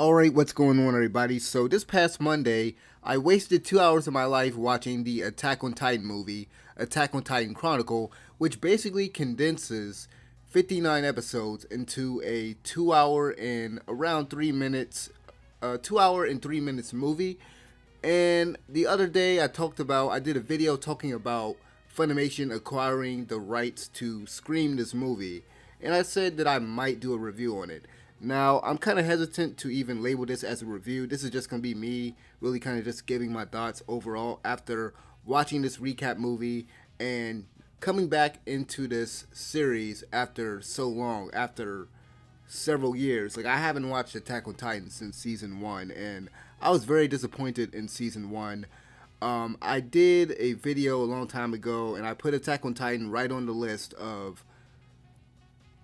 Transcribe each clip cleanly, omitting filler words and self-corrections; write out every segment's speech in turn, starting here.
Alright, what's going on, everybody? So, this past Monday, I wasted 2 hours of my life watching the Attack on Titan movie, Attack on Titan Chronicle, which basically condenses 59 episodes into a 2 hour and around 3 minutes, 2 hour and 3 minutes movie. And the other day, I did a video talking about Funimation acquiring the rights to screen this movie, and I said that I might do a review on it. Now, I'm kind of hesitant to even label this as a review. This is just going to be me really kind of just giving my thoughts overall after watching this recap movie and coming back into this series after so long, after several years. Like, I haven't watched Attack on Titan since season 1, and I was very disappointed in season 1. I did a video a long time ago, and I put Attack on Titan right on the list of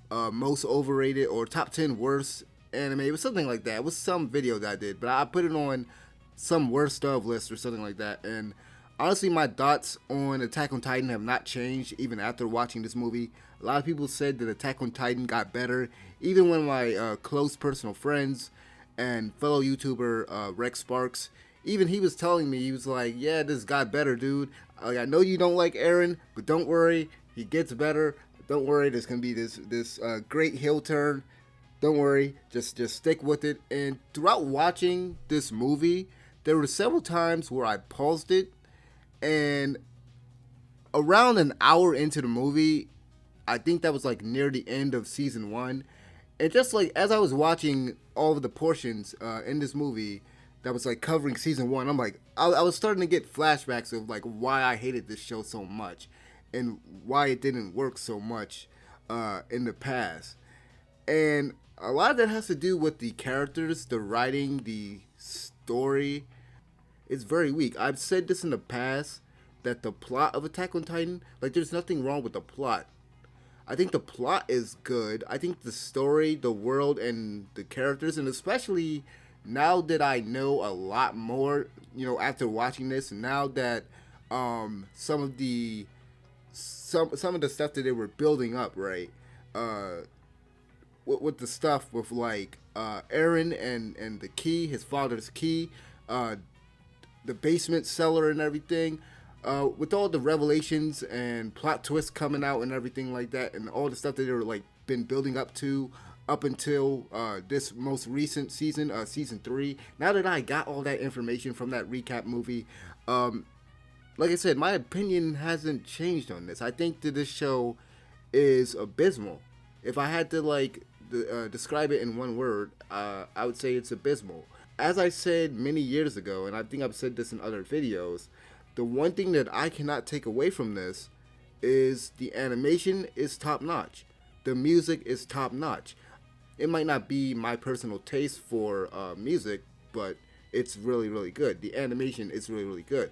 most overrated or top 10 worst anime. It was something like that. It was some video that I did, but I put it on some worst of list or something like that. And honestly, my thoughts on Attack on Titan have not changed even after watching this movie. A lot of people said that Attack on Titan got better. Even one of my close personal friends and fellow YouTuber Rex Sparks, even he was telling me, he was like, yeah, this got better, dude. Like, I know you don't like Eren, but don't worry, he gets better. Don't worry, there's gonna be this great heel turn. Don't worry, just stick with it. And throughout watching this movie, there were several times where I paused it, and around an hour into the movie, I think that was like near the end of season 1, and just like as I was watching all of the portions in this movie that was like covering season 1, I'm like, I was starting to get flashbacks of like why I hated this show so much and why it didn't work so much in the past. And a lot of that has to do with the characters, the writing, the story. It's very weak. I've said this in the past that the plot of Attack on Titan, like, there's nothing wrong with the plot. I think the plot is good. I think the story, the world, and the characters, and especially now that I know a lot more, after watching this, now that some of the stuff that they were building up, right? With the stuff with like Eren and the key, his father's key, the basement cellar and everything, with all the revelations and plot twists coming out and everything like that, and all the stuff that they were like been building up to up until this most recent season, season 3. Now that I got all that information from that recap movie, like I said, my opinion hasn't changed on this. I think that this show is abysmal. If I had to describe it in one word, I would say it's abysmal. As I said many years ago, and I think I've said this in other videos, the one thing that I cannot take away from this is the animation is top notch. The music is top notch. It might not be my personal taste for music, but it's really, really good. The animation is really, really good.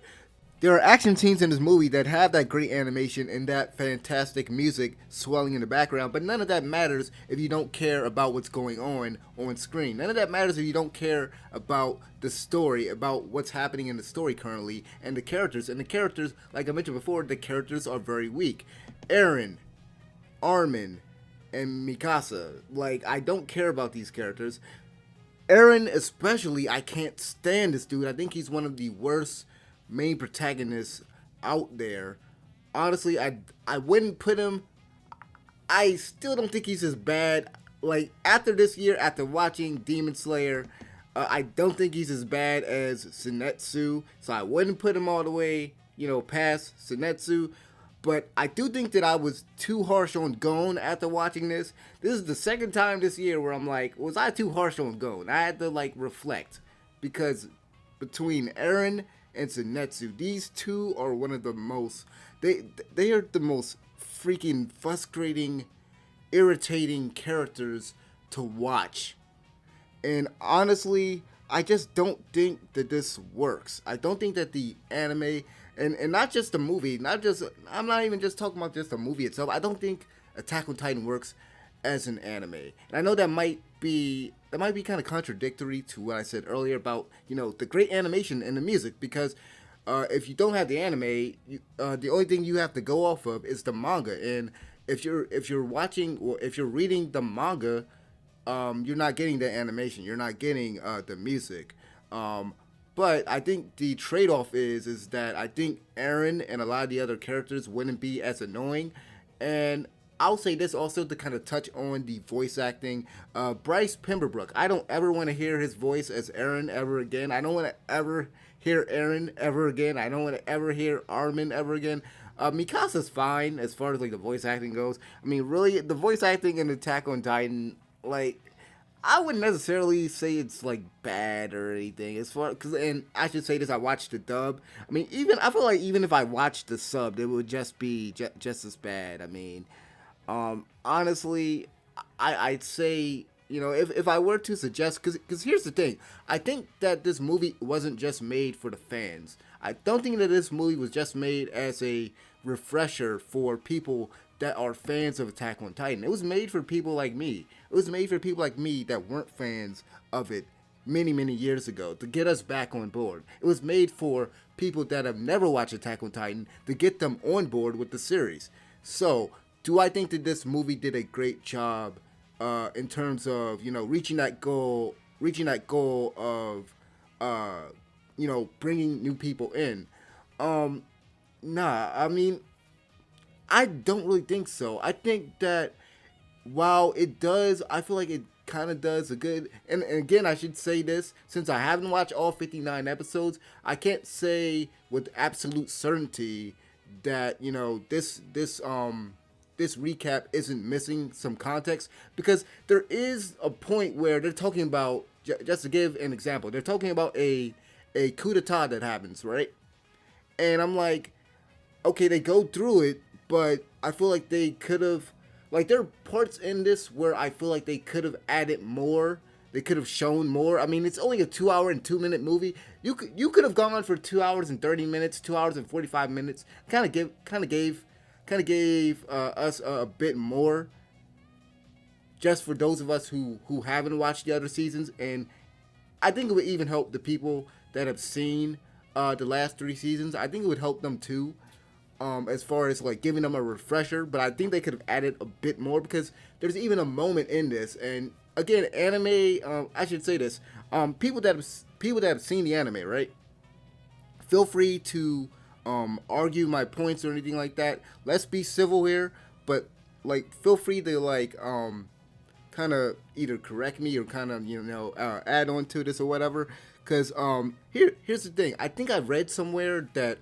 There are action scenes in this movie that have that great animation and that fantastic music swelling in the background, but none of that matters if you don't care about what's going on screen. None of that matters if you don't care about the story, about what's happening in the story currently, and the characters. And the characters, like I mentioned before, the characters are very weak. Eren, Armin, and Mikasa, like, I don't care about these characters. Eren especially, I can't stand this dude. I think he's one of the worst main protagonists out there. Honestly, I wouldn't put him. I still don't think he's as bad. Like, after this year, after watching Demon Slayer, I don't think he's as bad as Zenitsu. So I wouldn't put him all the way, past Zenitsu. But I do think that I was too harsh on Gon after watching this. This is the second time this year where I'm like, was I too harsh on Gon? I had to reflect, because between Eren and Zenitsu, these two are one of the most, they are the most freaking frustrating, irritating characters to watch. And honestly, I just don't think that this works. I don't think that the anime, and not just the movie, I'm not even just talking about just the movie itself. I don't think Attack on Titan works as an anime. And I know that might be kind of contradictory to what I said earlier about, the great animation and the music, because if you don't have the anime, the only thing you have to go off of is the manga. And if you're watching, or if you're reading the manga, you're not getting the animation, you're not getting the music. But I think the trade-off is that I think Aaron and a lot of the other characters wouldn't be as annoying, and I'll say this also to kind of touch on the voice acting. Bryce Pemberbrook, I don't ever want to hear his voice as Aaron ever again. I don't want to ever hear Aaron ever again. I don't want to ever hear Armin ever again. Mikasa's fine as far as like the voice acting goes. I mean, really, the voice acting in Attack on Titan, like, I wouldn't necessarily say it's like bad or anything. As far because, and I should say this, I watched the dub. I mean, even I feel like even if I watched the sub, it would just be just as bad. I mean, honestly, I'd say, if I were to suggest, because here's the thing, I think that this movie wasn't just made for the fans. I don't think that this movie was just made as a refresher for people that are fans of Attack on Titan. It was made for people like me. It was made for people like me that weren't fans of it many, many years ago to get us back on board. It was made for people that have never watched Attack on Titan to get them on board with the series. So, do I think that this movie did a great job in terms of, reaching that goal of, bringing new people in? Nah, I mean, I don't really think so. I think that while it does, I feel like it kind of does a good. And again, I should say this, since I haven't watched all 59 episodes, I can't say with absolute certainty that this recap isn't missing some context, because there is a point where they're talking about, just to give an example, they're talking about a coup d'etat that happens, right? And I'm like, okay, they go through it, but I feel like they could have, like, there are parts in this where I feel like they could have added more. They could have shown more. I mean, it's only a 2 hour and 2 minute movie. You could have gone for 2 hours and 30 minutes, 2 hours and 45 minutes. Kind of gave us a bit more, just for those of us who haven't watched the other seasons. And I think it would even help the people that have seen the last 3 seasons. I think it would help them too, as far as like giving them a refresher. But I think they could have added a bit more, because there's even a moment in this. And again, anime, I should say this, people that have seen the anime, right? Feel free to argue my points or anything like that. Let's be civil here, but like, feel free to like kind of either correct me or kind of add on to this or whatever. Because here's the thing. I think I read somewhere that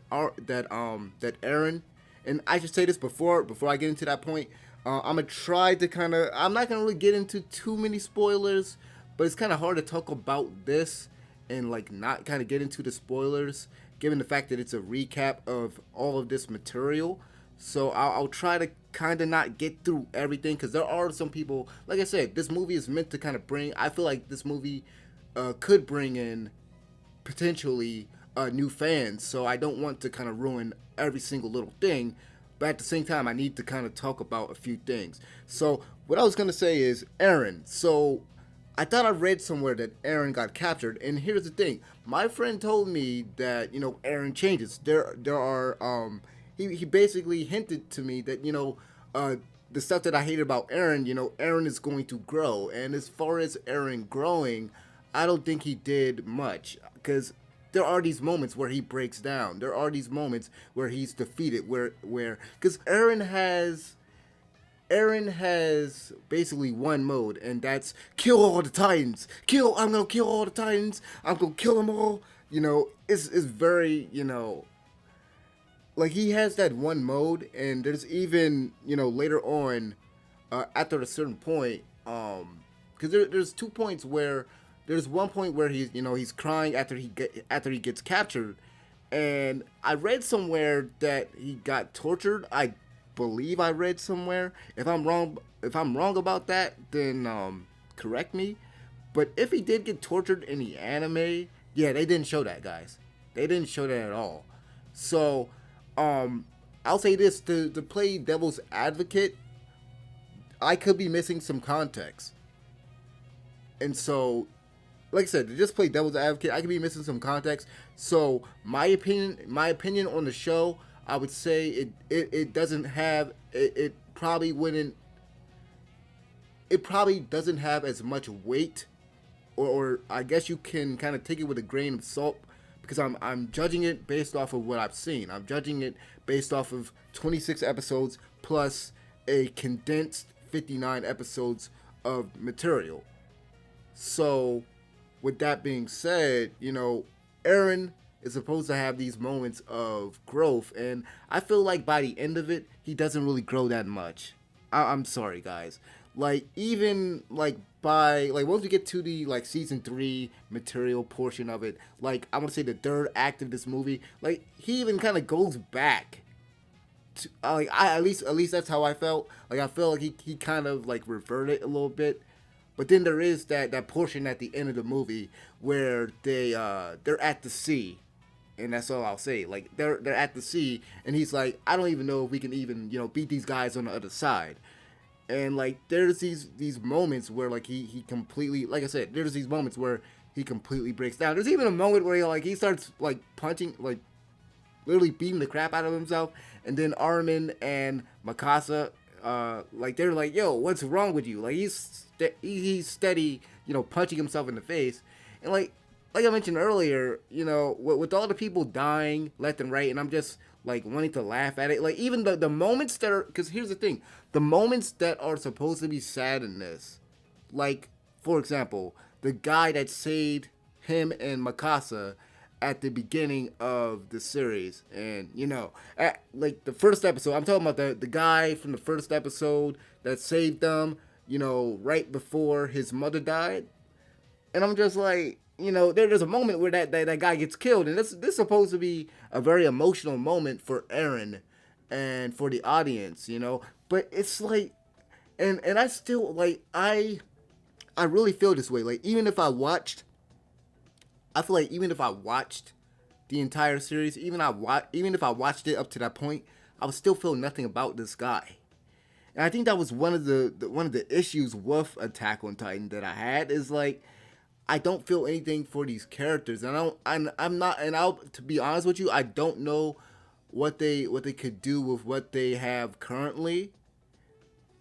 Aaron, and I should say this before I get into that point. I'm gonna try to I'm not gonna really get into too many spoilers, but it's kind of hard to talk about this and like not kind of get into the spoilers, given the fact that it's a recap of all of this material. So I'll try to kind of not get through everything, because there are some people, like I said, this movie is meant to kind of bring, I feel like this movie could bring in potentially new fans. So I don't want to kind of ruin every single little thing, but at the same time, I need to kind of talk about a few things. So what I was going to say is Aaron. So I thought I read somewhere that Aaron got captured, and here's the thing. My friend told me that, Aaron changes. There are, he basically hinted to me that, the stuff that I hated about Aaron, Aaron is going to grow. And as far as Aaron growing, I don't think he did much, because there are these moments where he breaks down. There are these moments where he's defeated, because Aaron has basically one mode, and that's kill all the Titans. I'm gonna kill all the Titans. I'm gonna kill them all. It's very, like, he has that one mode, and there's even, later on, after a certain point, because there's 2 points where, there's one point where he's crying after he gets captured, and I read somewhere that he got tortured. I believe I read somewhere. If I'm wrong about that, then correct me. But if he did get tortured in the anime, yeah, they didn't show that, guys. They didn't show that at all. So I'll say this, to play devil's advocate, I could be missing some context. And so, like I said, to just play devil's advocate, I could be missing some context. So my opinion on the show, I would say it doesn't have, it probably wouldn't, it probably doesn't have as much weight, or I guess you can kind of take it with a grain of salt, because I'm judging it based off of what I've seen. I'm judging it based off of 26 episodes plus a condensed 59 episodes of material. So, with that being said, Eren is supposed to have these moments of growth, and I feel like by the end of it, he doesn't really grow that much. I'm sorry, guys. Like, even like by like once we get to the like season 3 material portion of it, like I want to say the third act of this movie, like he even kind of goes back to, like at least that's how I felt. Like I feel like he kind of like reverted a little bit. But then there is that portion at the end of the movie where they're at the sea, and that's all I'll say. Like they're at the sea, and he's like, I don't even know if we can even beat these guys on the other side. And like there's these moments where like he completely, like I said, there's these moments where he completely breaks down. There's even a moment where he starts like punching, like literally beating the crap out of himself, and then Armin and Mikasa, like they're like, yo, what's wrong with you? Like he's steady, punching himself in the face, and like I mentioned earlier, with all the people dying left and right, and I'm just like wanting to laugh at it. Like even the moments that are, because here's the thing, the moments that are supposed to be sad in this, like for example, the guy that saved him and Mikasa at the beginning of the series, and at like the first episode, I'm talking about the guy from the first episode that saved them, right before his mother died, and I'm just like, there's a moment where that guy gets killed, and this is supposed to be a very emotional moment for Eren and for the audience, but it's like, and I still like I really feel this way. Like I feel like even if I watched the entire series, even if I watched it up to that point, I would still feel nothing about this guy. And I think that was one of the issues with Attack on Titan that I had, is like I don't feel anything for these characters, and I'm not, and I'll, to be honest with you, I don't know what they could do with what they have currently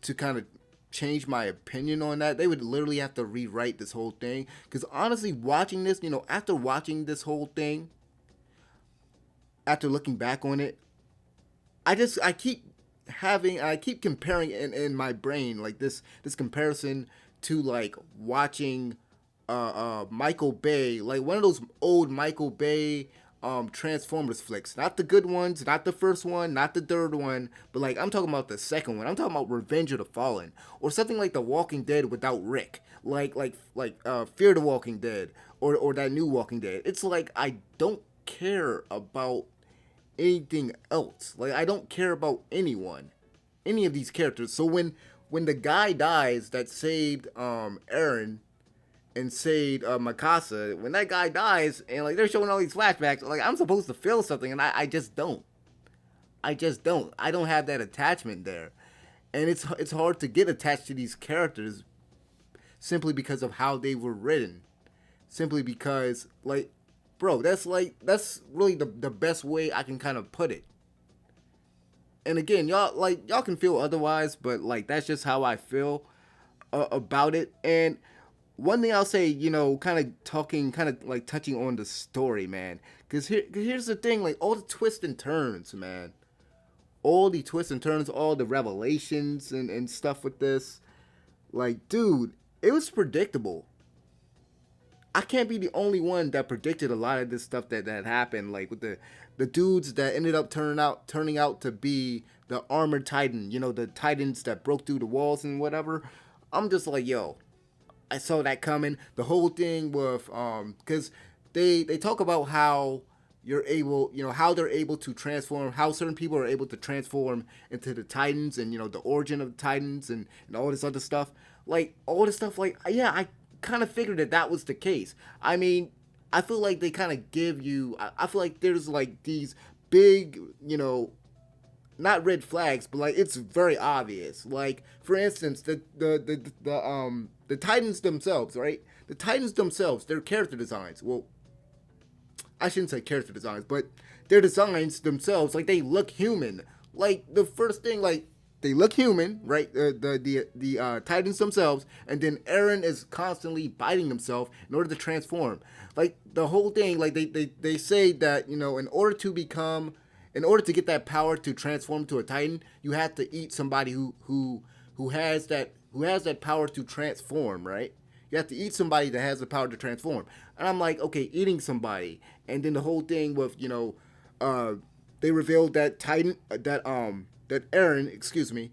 to kind of change my opinion on that. They would literally have to rewrite this whole thing, because honestly, watching this, after watching this whole thing, after looking back on it, I keep comparing in my brain, like this comparison to like watching Michael Bay, like one of those old Michael Bay Transformers flicks. Not the good ones, not the first one, not the third one, but like I'm talking about the second one. I'm talking about Revenge of the Fallen, or something like The Walking Dead without Rick. Like Fear the Walking Dead, or that new Walking Dead. It's like I don't care about anything else. Like I don't care about any of these characters. So when the guy dies that saved Eren and saved Mikasa, when that guy dies and like they're showing all these flashbacks, like I'm supposed to feel something, and I just don't. I don't have that attachment there, and it's hard to get attached to these characters simply because of how they were written, simply because like, bro, that's really the best way I can kind of put it. And again, y'all can feel otherwise, but like that's just how I feel about it. And one thing I'll say, kind of like touching on the story, man. Because here's the thing, like all the twists and turns, man. All the twists and turns, all the revelations and stuff with this. Like, dude, it was predictable. I can't be the only one that predicted a lot of this stuff that happened. Like with the dudes that ended up turning out to be the armored titan, the titans that broke through the walls and whatever. I'm just like, yo, I saw that coming. The whole thing with because they talk about how you're able, how they're able to transform, how certain people are able to transform into the Titans, and the origin of the Titans, and all this other stuff. Like all this stuff, like yeah, I kind of figured that was the case. I mean, I feel like they kind of give you. I feel like there's like these big, not red flags, but like it's very obvious. Like for instance, the Titans themselves, right? The Titans themselves, their character designs. Well, I shouldn't say character designs, but their designs themselves, like they look human. Like the first thing, like they look human, right? The Titans themselves, and then Eren is constantly biting himself in order to transform. Like the whole thing, like they say that in order to get that power to transform to a Titan, you have to eat somebody who has that power to transform, right? You have to eat somebody that has the power to transform. And I'm like, okay, eating somebody, and then the whole thing with uh, they revealed that that Eren, excuse me,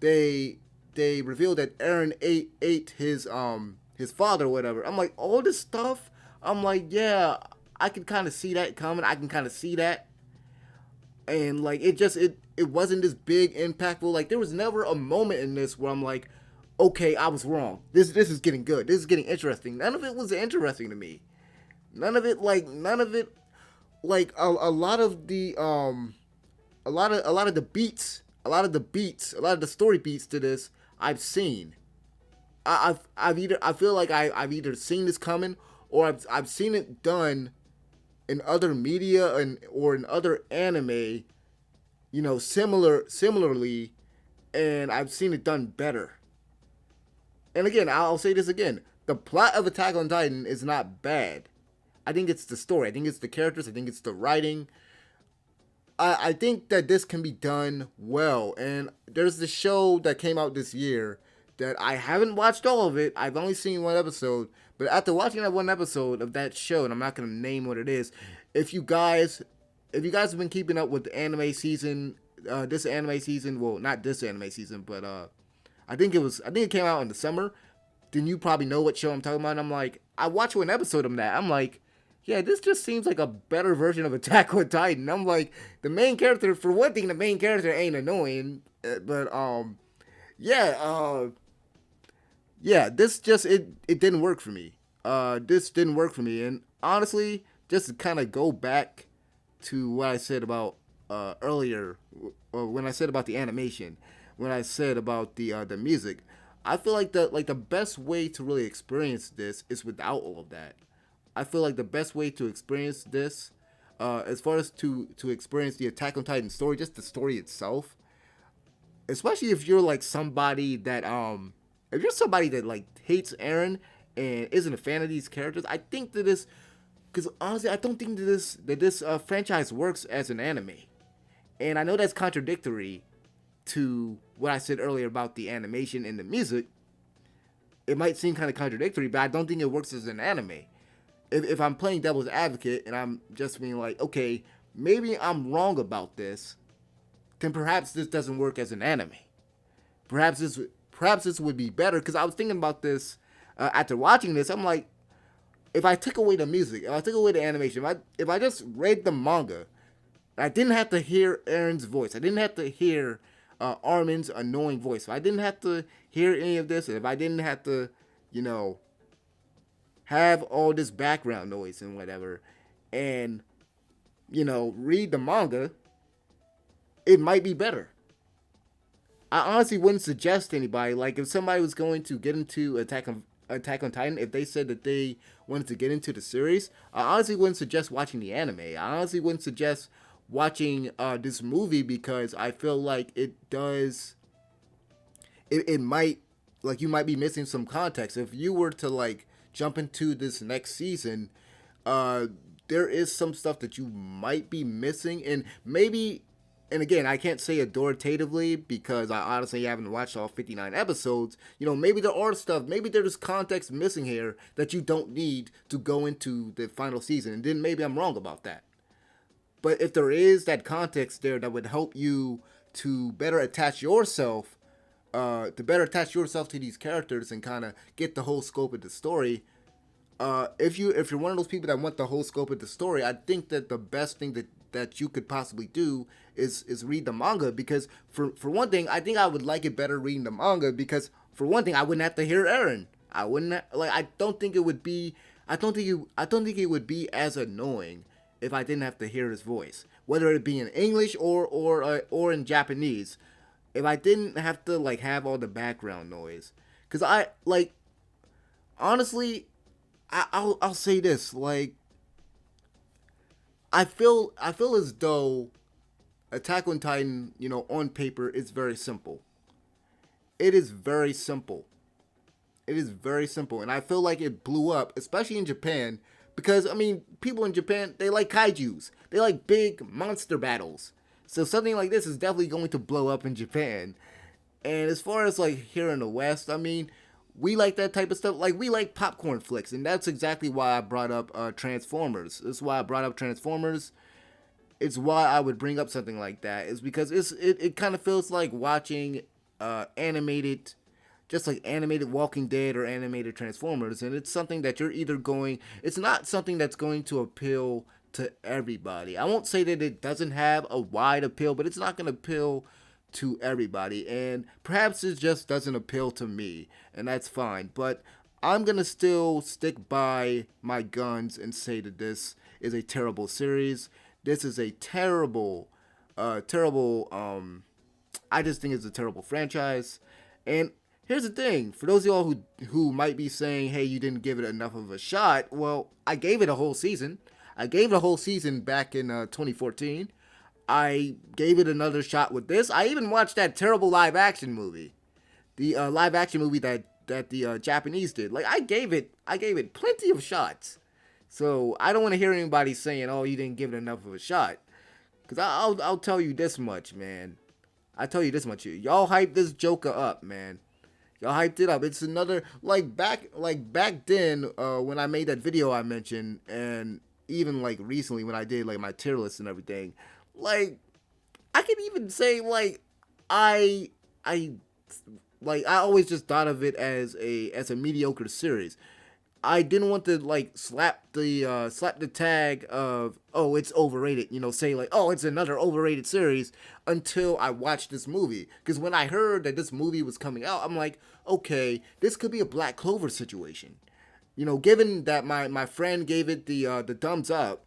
they revealed that Eren ate his father or whatever. I'm like, all this stuff. I'm like, yeah, I can kind of see that coming. I can kind of see that, and like it wasn't this big impactful. Like there was never a moment in this where I'm like, okay, I was wrong. This is getting good. This is getting interesting. None of it was interesting to me. None of it like a lot of the a lot of the beats, a lot of the story beats to this I've seen. I've either I feel like I've either seen this coming or I've seen it done in other media or in other anime, similarly, and I've seen it done better. And again, I'll say this again: the plot of Attack on Titan is not bad. I think it's the story. I think it's the characters. I think it's the writing. I think that this can be done well. And there's the show that came out this year that I haven't watched all of it. I've only seen one episode. But after watching that one episode of that show, and I'm not gonna name what it is, if you guys have been keeping up with the anime season, this anime season, well, not this anime season, but I think it came out in the summer. Then you probably know what show I'm talking about. And I'm like, I watched one episode of that. I'm like, yeah, this just seems like a better version of Attack on Titan. I'm like, the main character, for one thing, the main character ain't annoying, but yeah, yeah, this just it didn't work for me. This didn't work for me, and honestly, just to kind of go back to what I said about earlier, when I said about the animation, when I said about the music, I feel like the best way to really experience this is without all of that. I feel like the best way to experience this, as far as to experience the Attack on Titan story, just the story itself, especially if you're like somebody that if you're somebody that like hates Eren and isn't a fan of these characters, I think that this, because honestly, I don't think that this franchise works as an anime, and I know that's contradictory to what I said earlier about the animation and the music. It might seem kind of contradictory, but I don't think it works as an anime. If I'm playing devil's advocate and I'm just being like, okay, maybe I'm wrong about this, then perhaps this doesn't work as an anime. Perhaps this would be better, because I was thinking about this after watching this. I'm like, if I took away the music, if I took away the animation, if I just read the manga, I didn't have to hear Eren's voice. I didn't have to hear Armin's annoying voice. If I didn't have to hear any of this, and if I didn't have to, have all this background noise and whatever, and read the manga, it might be better. I honestly wouldn't suggest anybody, like if somebody was going to get into Attack on Titan, if they said that they wanted to get into the series, I honestly wouldn't suggest watching the anime. I honestly wouldn't suggest watching this movie, because I feel like it might, like, you might be missing some context. If you were to like jump into this next season, there is some stuff that you might be missing, and maybe, and again, I can't say authoritatively because I honestly haven't watched all 59 episodes. Maybe there are stuff, maybe there's context missing here that you don't need to go into the final season, and then maybe I'm wrong about that. But if there is that context there that would help you to better attach yourself to these characters and kind of get the whole scope of the story. If you're one of those people that want the whole scope of the story, I think that the best thing that you could possibly do is read the manga, because for one thing, I think I would like it better reading the manga, because for one thing, I wouldn't have to hear Eren. I wouldn't I don't think it would be it would be as annoying if I didn't have to hear his voice, whether it be in English or in Japanese. If I didn't have to like have all the background noise, because I like, honestly, I'll say this, like, I feel as though Attack on Titan, on paper, is very simple. It is very simple. It is very simple, and I feel like it blew up, especially in Japan, because I mean, people in Japan, they like kaiju's. They like big monster battles. So something like this is definitely going to blow up in Japan. And as far as like here in the West, I mean, we like that type of stuff. Like we like popcorn flicks, and that's exactly why I brought up Transformers. That's why I brought up Transformers. It's why I would bring up something like that. Is because it kind of feels like watching animated, just like animated Walking Dead or animated Transformers, and it's something that you're either going. It's not something that's going to appeal to everybody. I won't say that it doesn't have a wide appeal, but it's not going to appeal to everybody, and perhaps it just doesn't appeal to me, and that's fine. But I'm gonna still stick by my guns and say that this is a terrible series. This is a terrible. I just think it's a terrible franchise. And here's the thing: for those of y'all who might be saying, "Hey, you didn't give it enough of a shot," well, I gave it a whole season. I gave it a whole season back in 2014. I gave it another shot with this. I even watched that terrible live action movie, the live action movie that the Japanese did. Like I gave it plenty of shots. So I don't want to hear anybody saying, "Oh, you didn't give it enough of a shot," because I'll tell you this much, man. I tell you this much, y'all hyped this Joker up, man. Y'all hyped it up. It's another like back then when I made that video I mentioned, and even like recently when I did like my tier list and everything. Like I can even say I I I always just thought of it as a mediocre series. I didn't want to like slap the tag of, oh, it's overrated, say like, oh, it's another overrated series, until I watched this movie. Because when I heard that this movie was coming out, I'm like, okay, this could be a Black Clover situation. Given that my friend gave it the thumbs up,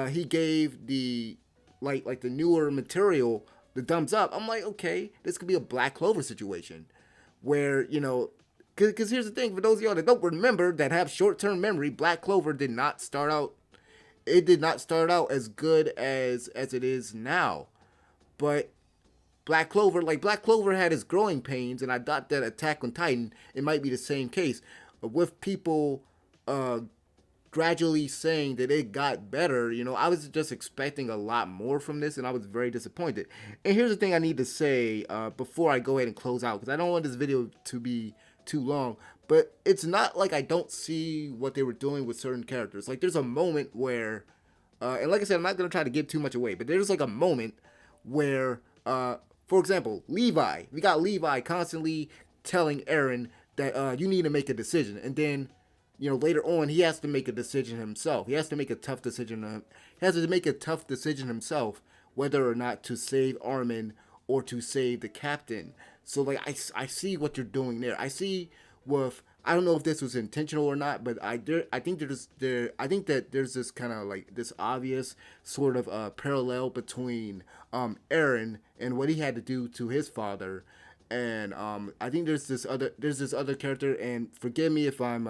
he gave the like the newer material the thumbs up. I'm like, okay, this could be a Black Clover situation, where because here's the thing, for those of y'all that don't remember, that have short-term memory, Black Clover did not start out. It did not start out as good as it is now, but Black Clover had its growing pains, and I thought that Attack on Titan, it might be the same case, with people uh gradually saying that it got better. I was just expecting a lot more from this, and I was very disappointed. And here's the thing I need to say before I go ahead and close out, because I don't want this video to be too long. But it's not like I don't see what they were doing with certain characters. Like there's a moment where, and like I said, I'm not gonna try to give too much away, but there's like a moment where, for example, Levi. We got Levi constantly telling Eren that you need to make a decision, and then later on, he has to make a decision himself. He has to make a tough decision. He has to make a tough decision himself, whether or not to save Armin or to save the captain. So, like, I see what you're doing there. I see with, I don't know if this was intentional or not, but I think I think that there's this kind of like this obvious sort of parallel between Eren and what he had to do to his father, and I think there's this other character, and forgive me if I'm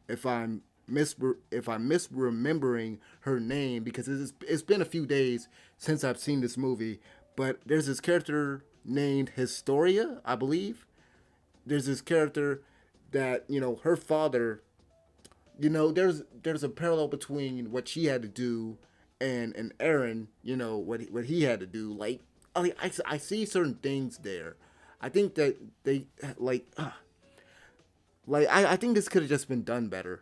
if I'm misremembering her name, because it's been a few days since I've seen this movie. But there's this character named Historia, I believe. There's this character that her father. There's a parallel between what she had to do and Eren. What he had to do. Like I see certain things there. I think that they I think this could have just been done better,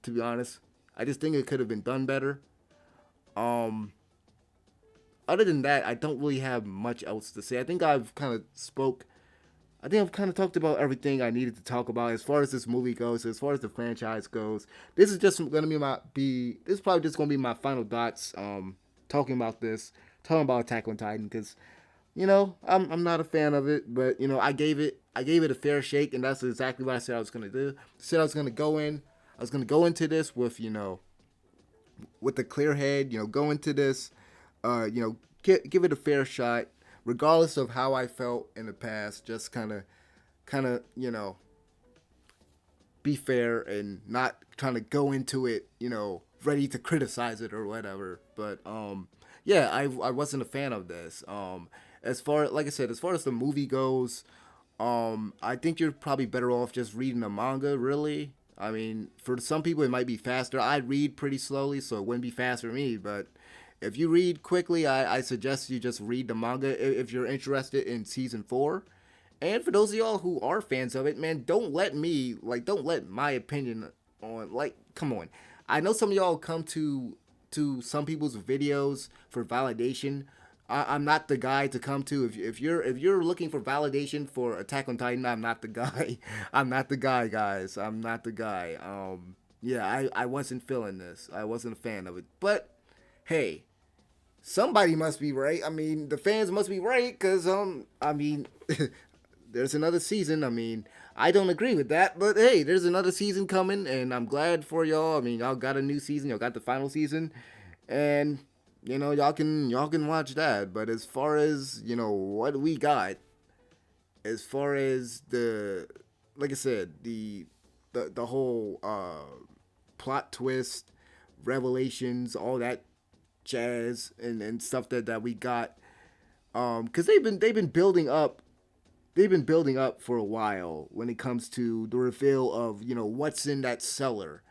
to be honest. I just think it could have been done better. Um, Other than that, I don't really have much else to say. I think I've kind of spoke. I think I've kind of talked about everything I needed to talk about as far as this movie goes, as far as the franchise goes. This is just gonna This is probably just gonna be my final thoughts. Talking about this, talking about Attack on Titan, because I'm not a fan of it, but I gave it a fair shake, and that's exactly what I said I was gonna do. I said I was gonna go into this with with a clear head, go into this, give it a fair shot, regardless of how I felt in the past. Just kind of be fair and not trying to go into it, ready to criticize it or whatever. But yeah, I wasn't a fan of this. As far, like I said, as far as the movie goes, I think you're probably better off just reading the manga, really. I mean, for some people, it might be faster. I read pretty slowly, so it wouldn't be fast for me. But if you read quickly, I suggest you just read the manga if you're interested in season four. And for those of y'all who are fans of it, man, don't let my opinion on, like, come on. I know some of y'all come to some people's videos for validation. I'm not the guy to come to. If you're looking for validation for Attack on Titan, I'm not the guy. I'm not the guy, guys. I'm not the guy. Yeah, I wasn't feeling this. I wasn't a fan of it. But hey, somebody must be right. I mean, the fans must be right, cause I mean, there's another season. I mean, I don't agree with that, but hey, there's another season coming, and I'm glad for y'all. I mean, y'all got a new season. Y'all got the final season, and y'all can watch that. But as far as what we got, as far as like I said, the whole plot twist, revelations, all that jazz and stuff that we got, because they've been building up. They've been building up for a while when it comes to the reveal of what's in that cellar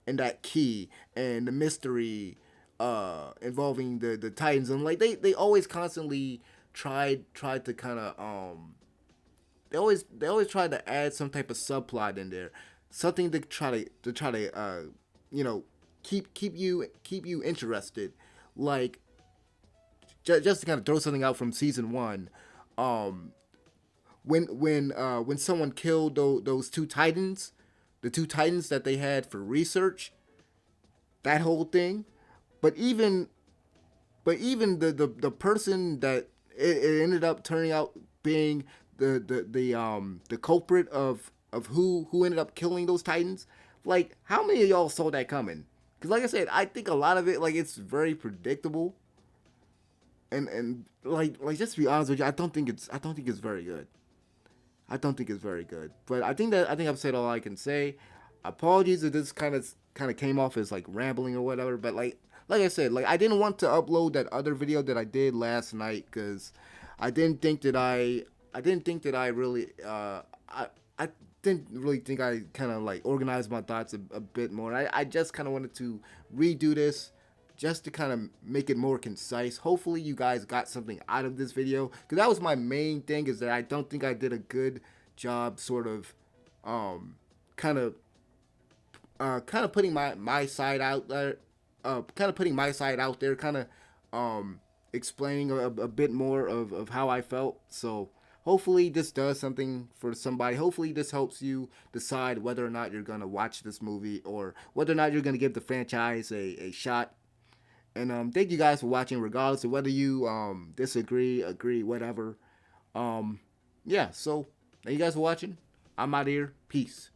and that key and the mystery involving the Titans, and like they always constantly tried to kind of they always try to add some type of subplot in there, something to try to you know keep you interested, like just to kind of throw something out from season one. um when someone killed those two titans, the two titans that they had for research, that whole thing. But even the person that it ended up turning out being the culprit of who ended up killing those titans. Like, how many of y'all saw that coming? Because like I said, I think a lot of it, like, it's very predictable. And like just to be honest with you, I don't think it's very good. I don't think it's very good. But I think I've said all I can say. Apologies if this kind of came off as like rambling or whatever. But like I said, like, I didn't want to upload that other video that I did last night because I didn't think that I really I didn't really think I kind of like organized my thoughts a bit more. I just kind of wanted to redo this just to kind of make it more concise. Hopefully you guys got something out of this video, because that was my main thing, is that I don't think I did a good job sort of kind of putting my side out there, kind of putting my side out there, kind of explaining a bit more of how I felt. So hopefully this does something for somebody. Hopefully this helps you decide whether or not you're gonna watch this movie, or whether or not you're gonna give the franchise a shot. And thank you guys for watching, regardless of whether you disagree, agree, whatever. Yeah, so thank you guys for watching. I'm out of here. Peace.